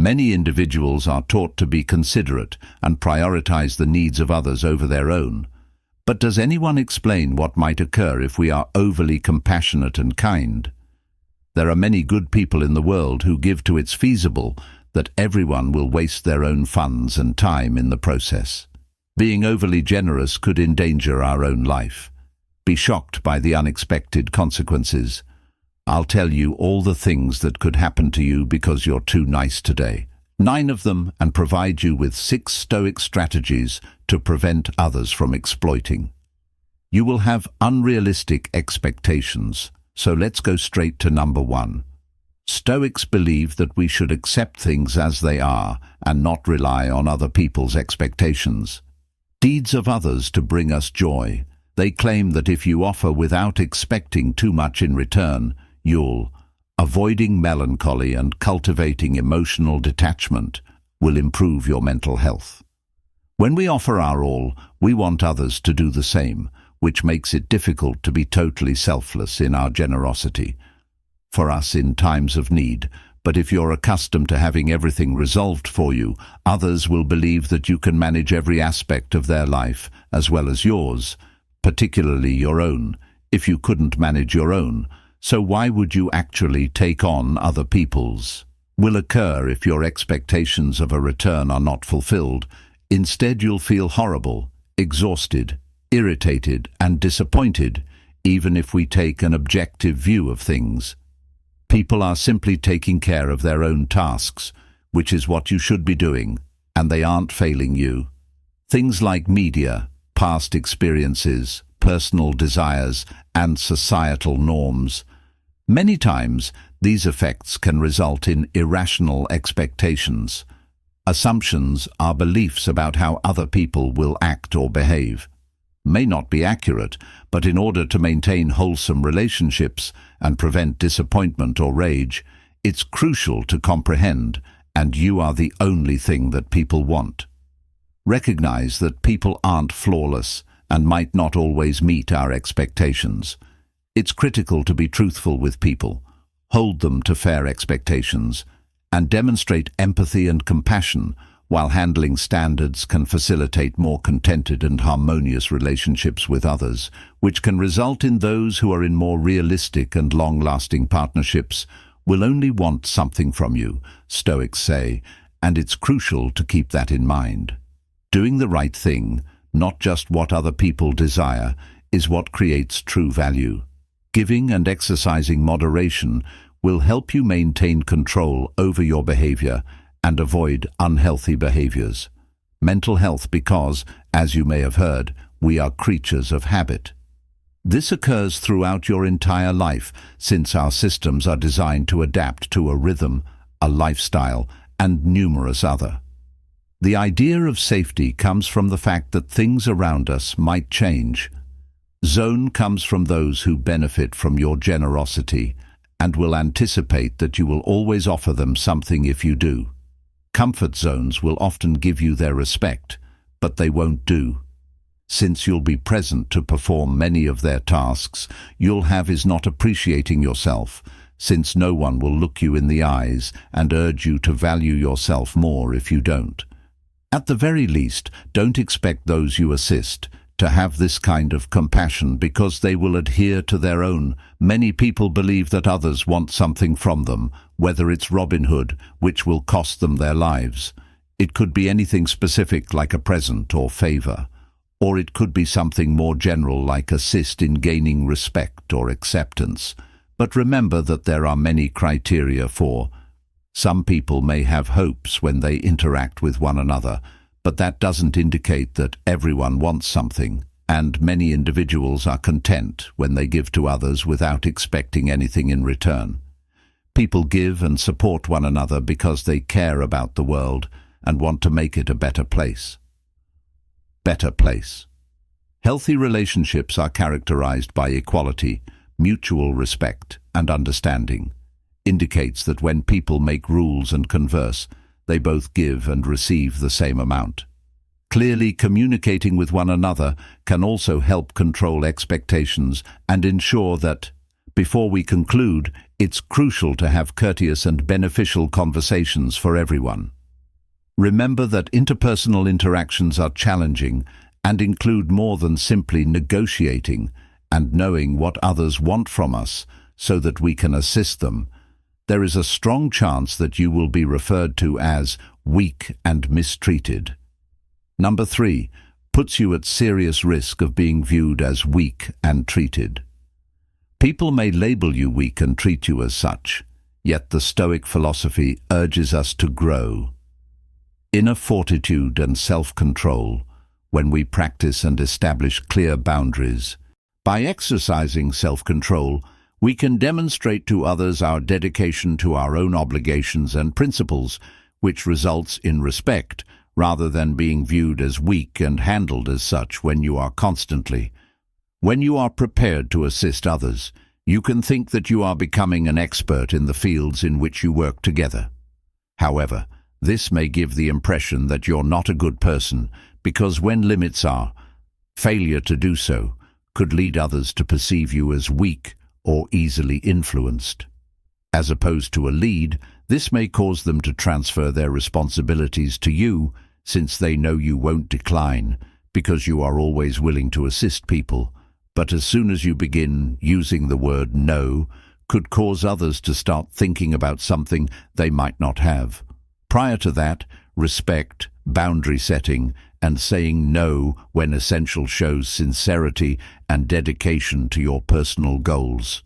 Many individuals are taught to be considerate and prioritize the needs of others over their own. But does anyone explain what might occur if we are overly compassionate and kind? There are many good people in the world who give to it's feasible that everyone will waste their own funds and time in the process. Being overly generous could endanger our own life. Be shocked by the unexpected consequences. I'll tell you all the things that could happen to you because you're too nice today. 9 of them, and provide you with 6 Stoic strategies to prevent others from exploiting. You will have unrealistic expectations, so let's go straight to number 1. Stoics believe that we should accept things as they are and not rely on other people's expectations. Deeds of others to bring us joy. They claim that if you offer without expecting too much in return, you'll, avoiding melancholy and cultivating emotional detachment, will improve your mental health. When we offer our all, we want others to do the same, which makes it difficult to be totally selfless in our generosity. For us in times of need, but if you're accustomed to having everything resolved for you, others will believe that you can manage every aspect of their life as well as yours, particularly your own, if you couldn't manage your own. So why would you actually take on other people's? Will occur if your expectations of a return are not fulfilled. Instead, you'll feel horrible, exhausted, irritated, and disappointed, even if we take an objective view of things. People are simply taking care of their own tasks, which is what you should be doing, and they aren't failing you. Things like media, past experiences, personal desires, and societal norms. Many times, these effects can result in irrational expectations. Assumptions are beliefs about how other people will act or behave. May not be accurate, but in order to maintain wholesome relationships and prevent disappointment or rage, it's crucial to comprehend, and you are the only thing that people want. Recognize that people aren't flawless and might not always meet our expectations. It's critical to be truthful with people, hold them to fair expectations, and demonstrate empathy and compassion while handling standards can facilitate more contented and harmonious relationships with others, which can result in those who are in more realistic and long-lasting partnerships will only want something from you, Stoics say, and it's crucial to keep that in mind. Doing the right thing, not just what other people desire, is what creates true value. Giving and exercising moderation will help you maintain control over your behavior and avoid unhealthy behaviors. Mental health because, as you may have heard, we are creatures of habit. This occurs throughout your entire life, since our systems are designed to adapt to a rhythm, a lifestyle, and numerous other. The idea of safety comes from the fact that things around us might change. Zone comes from those who benefit from your generosity and will anticipate that you will always offer them something if you do. Comfort zones will often give you their respect, but they won't do. Since you'll be present to perform many of their tasks, you'll have is not appreciating yourself, since no one will look you in the eyes and urge you to value yourself more if you don't. At the very least, don't expect those you assist to have this kind of compassion because they will adhere to their own. Many people believe that others want something from them, whether it's Robin Hood, which will cost them their lives. It could be anything specific like a present or favor, or it could be something more general like assist in gaining respect or acceptance. But remember that there are many criteria for. Some people may have hopes when they interact with one another, but that doesn't indicate that everyone wants something, and many individuals are content when they give to others without expecting anything in return. People give and support one another because they care about the world and want to make it a better place. Better place. Healthy relationships are characterized by equality, mutual respect, and understanding. Indicates that when people make rules and converse, they both give and receive the same amount. Clearly communicating with one another can also help control expectations and ensure that, before we conclude, it's crucial to have courteous and beneficial conversations for everyone. Remember that interpersonal interactions are challenging and include more than simply negotiating and knowing what others want from us so that we can assist them. There is a strong chance that you will be referred to as weak and mistreated. Number 3, puts you at serious risk of being viewed as weak and treated. People may label you weak and treat you as such, yet the Stoic philosophy urges us to grow. Inner fortitude and self-control when we practice and establish clear boundaries. By exercising self-control, we can demonstrate to others our dedication to our own obligations and principles, which results in respect, rather than being viewed as weak and handled as such when you are constantly. When you are prepared to assist others, you can think that you are becoming an expert in the fields in which you work together. However, this may give the impression that you're not a good person, because when limits are, failure to do so could lead others to perceive you as weak or easily influenced. As opposed to a lead, this may cause them to transfer their responsibilities to you, since they know you won't decline, because you are always willing to assist people. But as soon as you begin using the word no, could cause others to start thinking about something they might not have. Prior to that, respect, boundary setting, and saying no when essential shows sincerity and dedication to your personal goals.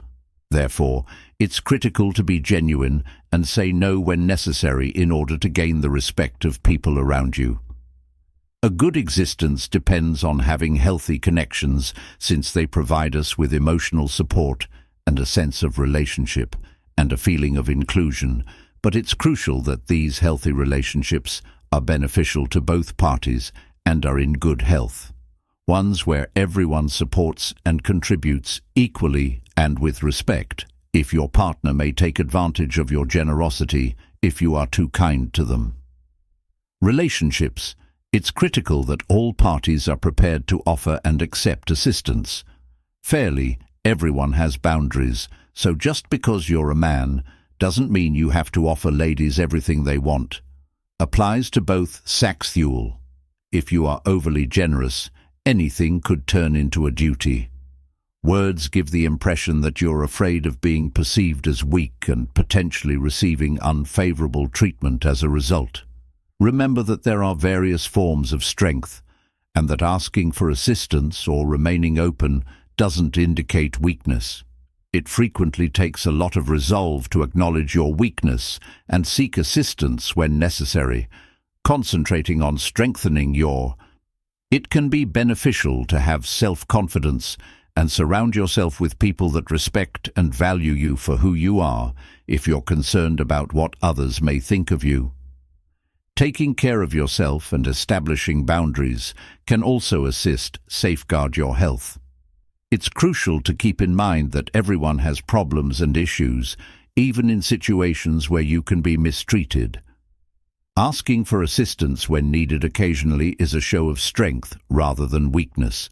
Therefore, it's critical to be genuine and say no when necessary in order to gain the respect of people around you. A good existence depends on having healthy connections, since they provide us with emotional support and a sense of relationship and a feeling of inclusion, but it's crucial that these healthy relationships are beneficial to both parties and are in good health. Ones where everyone supports and contributes equally and with respect. If your partner may take advantage of your generosity if you are too kind to them. Relationships. It's critical that all parties are prepared to offer and accept assistance. Fairly, everyone has boundaries, so just because you're a man doesn't mean you have to offer ladies everything they want. Applies to both sex fuel. If you are overly generous, anything could turn into a duty. Words give the impression that you're afraid of being perceived as weak and potentially receiving unfavorable treatment as a result. Remember that there are various forms of strength, and that asking for assistance or remaining open doesn't indicate weakness. It frequently takes a lot of resolve to acknowledge your weakness and seek assistance when necessary, concentrating on strengthening your. It can be beneficial to have self-confidence and surround yourself with people that respect and value you for who you are if you're concerned about what others may think of you. Taking care of yourself and establishing boundaries can also assist safeguard your health. It's crucial to keep in mind that everyone has problems and issues, even in situations where you can be mistreated. Asking for assistance when needed occasionally is a show of strength rather than weakness.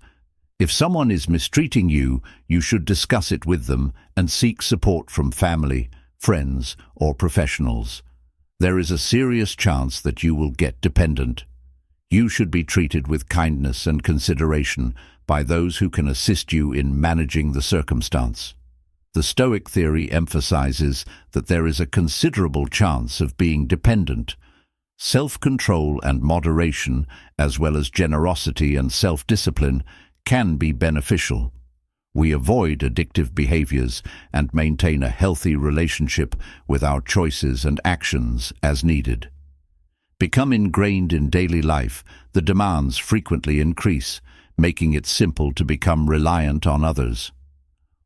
If someone is mistreating you, you should discuss it with them and seek support from family, friends, or professionals. There is a serious chance that you will get dependent. You should be treated with kindness and consideration by those who can assist you in managing the circumstance. The Stoic theory emphasizes that there is a considerable chance of being dependent. Self-control and moderation, as well as generosity and self-discipline, can be beneficial. We avoid addictive behaviors and maintain a healthy relationship with our choices and actions as needed. Become ingrained in daily life, the demands frequently increase, making it simple to become reliant on others.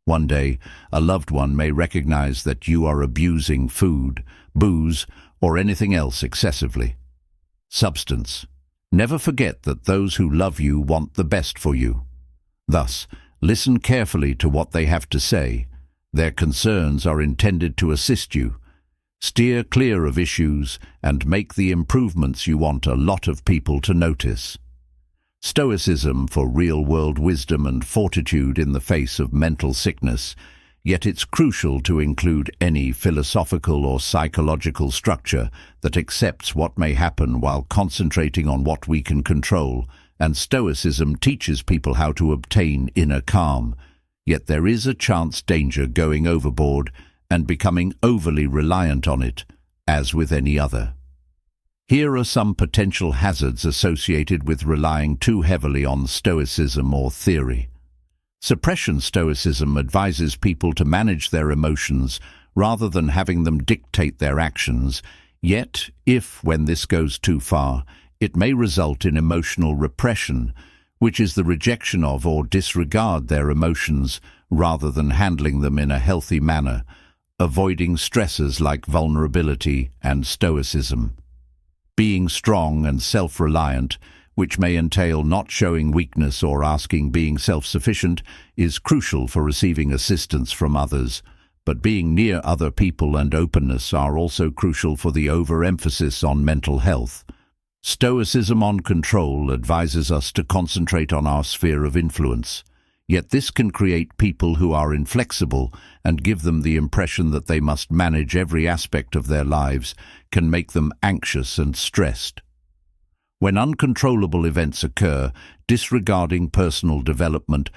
One day, a loved one may recognize that you are abusing food, booze, or anything else excessively. Substance. Never forget that those who love you want the best for you. Thus, listen carefully to what they have to say. Their concerns are intended to assist you. Steer clear of issues and make the improvements you want a lot of people to notice. Stoicism for real-world wisdom and fortitude in the face of mental sickness. Yet it's crucial to include any philosophical or psychological structure that accepts what may happen while concentrating on what we can control, and Stoicism teaches people how to obtain inner calm. Yet there is a chance danger going overboard and becoming overly reliant on it, as with any other. Here are some potential hazards associated with relying too heavily on Stoicism or theory. Suppression Stoicism advises people to manage their emotions rather than having them dictate their actions, yet, when this goes too far, it may result in emotional repression, which is the rejection of or disregard their emotions rather than handling them in a healthy manner, avoiding stressors like vulnerability and stoicism. Being strong and self-reliant, which may entail not showing weakness or asking being self-sufficient, is crucial for receiving assistance from others, but being near other people and openness are also crucial for the overemphasis on mental health. Stoicism on control advises us to concentrate on our sphere of influence, yet this can create people who are inflexible and give them the impression that they must manage every aspect of their lives, can make them anxious and stressed. When uncontrollable events occur, disregarding personal development,